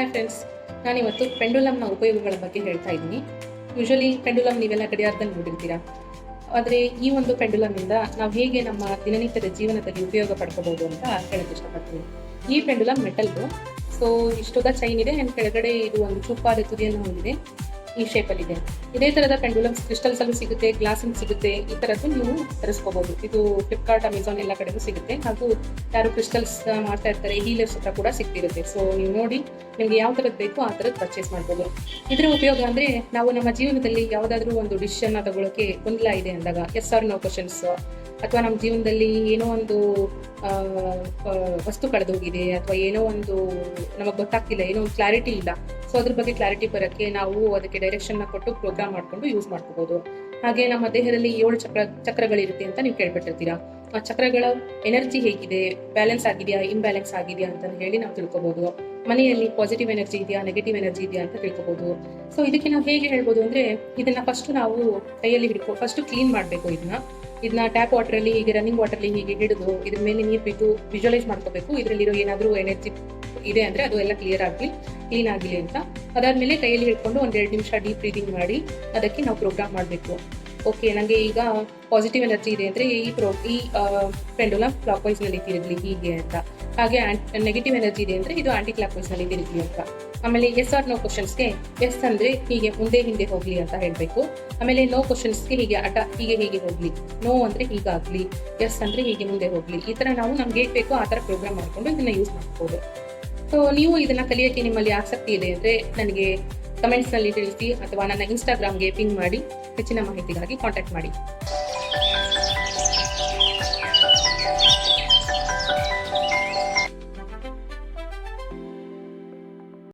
Hi friends, ನಾನಿವತ್ತು ಪೆಂಡುಲಮ್ನ ಉಪಯೋಗಗಳ ಬಗ್ಗೆ ಹೇಳ್ತಾ ಇದ್ದೀನಿ. ಯೂಶಲಿ ಪೆಂಡುಲಮ್ ನೀವೆಲ್ಲ ಗಡಿಯಾರದಲ್ಲಿ ನೋಡಿರ್ತೀರಾ. ಆದರೆ ಈ ಒಂದು ಪೆಂಡುಲಮ್ನಿಂದ ನಾವು ಹೇಗೆ ನಮ್ಮ ದಿನನಿತ್ಯದ ಜೀವನದಲ್ಲಿ ಉಪಯೋಗ ಪಡ್ಕೋಬಹುದು ಅಂತ ಹೇಳಕ್ಕೆ ಇಷ್ಟಪಡ್ತೀನಿ. ಈ ಪೆಂಡುಲಮ್ ಮೆಟಲ್ದು. ಸೊ ಇಷ್ಟುದ ಚೈನ್ ಇದೆ ಆ್ಯಂಡ್ ಕೆಳಗಡೆ ಇದು ಒಂದು ಚೂಪಾದ ತುದಿಯನ್ನು ಹೊಂದಿದೆ. ಈ ಶೇಪಲ್ಲಿದೆ. ಇದೇ ಥರದ ಪೆಂಡುಲಮ್ಸ್ ಕ್ರಿಸ್ಟಲ್ಸಲ್ಲೂ ಸಿಗುತ್ತೆ, ಗ್ಲಾಸಿಂಗ್ ಸಿಗುತ್ತೆ. ಈ ಥರದ್ದು ನೀವು ತರಿಸ್ಕೋಬಹುದು. ಇದು ಫ್ಲಿಪ್ಕಾರ್ಟ್, ಅಮೆಝಾನ್ ಎಲ್ಲ ಕಡೆಗೂ ಸಿಗುತ್ತೆ. ಹಾಗೂ ಯಾರು ಕ್ರಿಸ್ಟಲ್ಸ್ ಮಾಡ್ತಾ ಇರ್ತಾರೆ, ಹೀಲರ್ಸ್ ಹತ್ರ ಕೂಡ ಸಿಗ್ತಿರುತ್ತೆ. ಸೊ ನೀವು ನೋಡಿ ನಿಮ್ಗೆ ಯಾವ ಥರದ್ದು ಬೇಕೋ ಆ ಥರದ್ದು ಪರ್ಚೇಸ್ ಮಾಡ್ಬೋದು. ಇದರ ಉಪಯೋಗ ಅಂದರೆ ನಾವು ನಮ್ಮ ಜೀವನದಲ್ಲಿ ಯಾವುದಾದ್ರೂ ಒಂದು ಡಿಸಿಷನ್ನ ತಗೊಳ್ಳೋಕೆ ಗೊಂದಲ ಇದೆ ಅಂದಾಗ, ಎಸ್ ಆರ್ ನೋ ಕ್ವಶನ್ಸ್, ಅಥವಾ ನಮ್ಮ ಜೀವನದಲ್ಲಿ ಏನೋ ಒಂದು ವಸ್ತು ಕಳೆದೋಗಿದೆ, ಅಥವಾ ಏನೋ ಒಂದು ನಮಗೆ ಗೊತ್ತಾಗ್ತಿಲ್ಲ, ಏನೋ ಒಂದು ಕ್ಲಾರಿಟಿ ಇಲ್ಲ. ಸೊ ಅದ್ರ ಬಗ್ಗೆ ಕ್ಲಾರಿಟಿ ಬರೋಕ್ಕೆ ನಾವು ಅದಕ್ಕೆ ಡೈರೆಕ್ಷನ್ನ ಕೊಟ್ಟು ಪ್ರೋಗ್ರಾಮ್ ಮಾಡಿಕೊಂಡು ಯೂಸ್ ಮಾಡ್ಕೋಬೋದು. ಹಾಗೆ ನಮ್ಮ ದೇಹದಲ್ಲಿ 7 ಚಕ್ರಗಳಿರುತ್ತೆ ಅಂತ ನೀವು ಕೇಳ್ಬಿಟ್ಟಿರ್ತೀರಾ. ಆ ಚಕ್ರಗಳ ಎನರ್ಜಿ ಹೇಗಿದೆ, ಬ್ಯಾಲೆನ್ಸ್ ಆಗಿದೆಯಾ, ಇಂಬ್ಯಾಲೆನ್ಸ್ ಆಗಿದೆಯಾ ಅಂತ ಹೇಳಿ ನಾವು ತಿಳ್ಕೊಬೋದು. ಮನೆಯಲ್ಲಿ ಪಾಸಿಟಿವ್ ಎನರ್ಜಿ ಇದೆಯಾ, ನೆಗೆಟಿವ್ ಎನರ್ಜಿ ಇದೆಯಾ ಅಂತ ತಿಳ್ಕೊಬೋದು. ಸೊ ಇದಕ್ಕೆ ನಾವು ಹೇಗೆ ಹೇಳ್ಬೋದು ಅಂದರೆ, ಇದನ್ನ ಫಸ್ಟ್ ನಾವು ಕೈಯಲ್ಲಿ ಫಸ್ಟ್ ಕ್ಲೀನ್ ಮಾಡಬೇಕು. ಇದನ್ನ ಟ್ಯಾಪ್ ವಾಟರಲ್ಲಿ ಹೀಗೆ, ರನ್ನಿಂಗ್ ವಾಟರ್ಲಿ ಹೀಗೆ ಹಿಡಿದು ಇದ್ರ ಮೇಲೆ ನೀರು ಬಿಟ್ಟು ವಿಜುವಲೈಸ್ ಮಾಡ್ಕೋಬೇಕು. ಇದರಲ್ಲಿರೋ ಏನಾದರೂ ಎನರ್ಜಿ ಇದೆ ಅಂದರೆ ಅದು ಎಲ್ಲ ಕ್ಲೀನ್ ಆಗಲಿ ಅಂತ. ಅದಾದಮೇಲೆ ಕೈಯಲ್ಲಿ ಹಿಡ್ಕೊಂಡು 1-2 ನಿಮಿಷ ಡೀಪ್ ಬ್ರೀದಿಂಗ್ ಮಾಡಿ ಅದಕ್ಕೆ ನಾವು ಪ್ರೋಗ್ರಾಮ್ ಮಾಡಬೇಕು. ಓಕೆ, ನನಗೆ ಈಗ ಪಾಸಿಟಿವ್ ಎನರ್ಜಿ ಇದೆ ಅಂದರೆ ಈ ಪೆಂಡುಲಮ್ ಕ್ಲಾಕ್ ವೈಸ್ನಲ್ಲಿ ತಿರುಗಲಿ ಹೀಗೆ ಅಂತ. ಹಾಗೆ ನೆಗೆಟಿವ್ ಎನರ್ಜಿ ಇದೆ ಅಂದರೆ ಇದು ಆಂಟಿ ಕ್ಲಾಕ್ ವೈಸ್ನಲ್ಲಿ ತಿರುಗಲಿ ಅಂತ. ಆಮೇಲೆ ಎಸ್ ಆರ್ ನೋ ಕ್ವಶನ್ಸ್ಗೆ ಎಸ್ ಅಂದರೆ ಹೀಗೆ ಮುಂದೆ ಹಿಂದೆ ಹೋಗಲಿ ಅಂತ ಹೇಳಬೇಕು. ಆಮೇಲೆ ನೋ ಕ್ವಶನ್ಸ್ಗೆ ಹೀಗೆ ಹೋಗಲಿ, ನೋ ಅಂದರೆ ಹೀಗಾಗಲಿ, ಎಸ್ ಅಂದರೆ ಹೀಗೆ ಮುಂದೆ ಹೋಗಲಿ. ಈ ಥರ ನಾವು ನಮ್ಗೆ ಹೇಗೆ ಬೇಕೋ ಆ ಥರ ಪ್ರೋಗ್ರಾಮ್ ಮಾಡಿಕೊಂಡು ಇದನ್ನು ಯೂಸ್ ಮಾಡ್ಬೋದು. ಸೊ ನೀವು ಇದನ್ನು ಕಲಿಯೋಕ್ಕೆ ನಿಮ್ಮಲ್ಲಿ ಆಸಕ್ತಿ ಇದೆ ಅಂದರೆ ನನಗೆ ಕಮೆಂಟ್ಸ್ನಲ್ಲಿ ತಿಳಿಸಿ, ಅಥವಾ ನನ್ನ ಇನ್ಸ್ಟಾಗ್ರಾಮ್ಗೆ ಪಿಂಗ್ ಮಾಡಿ ಹೆಚ್ಚಿನ ಮಾಹಿತಿಗಾಗಿ ಕಾಂಟ್ಯಾಕ್ಟ್ ಮಾಡಿ.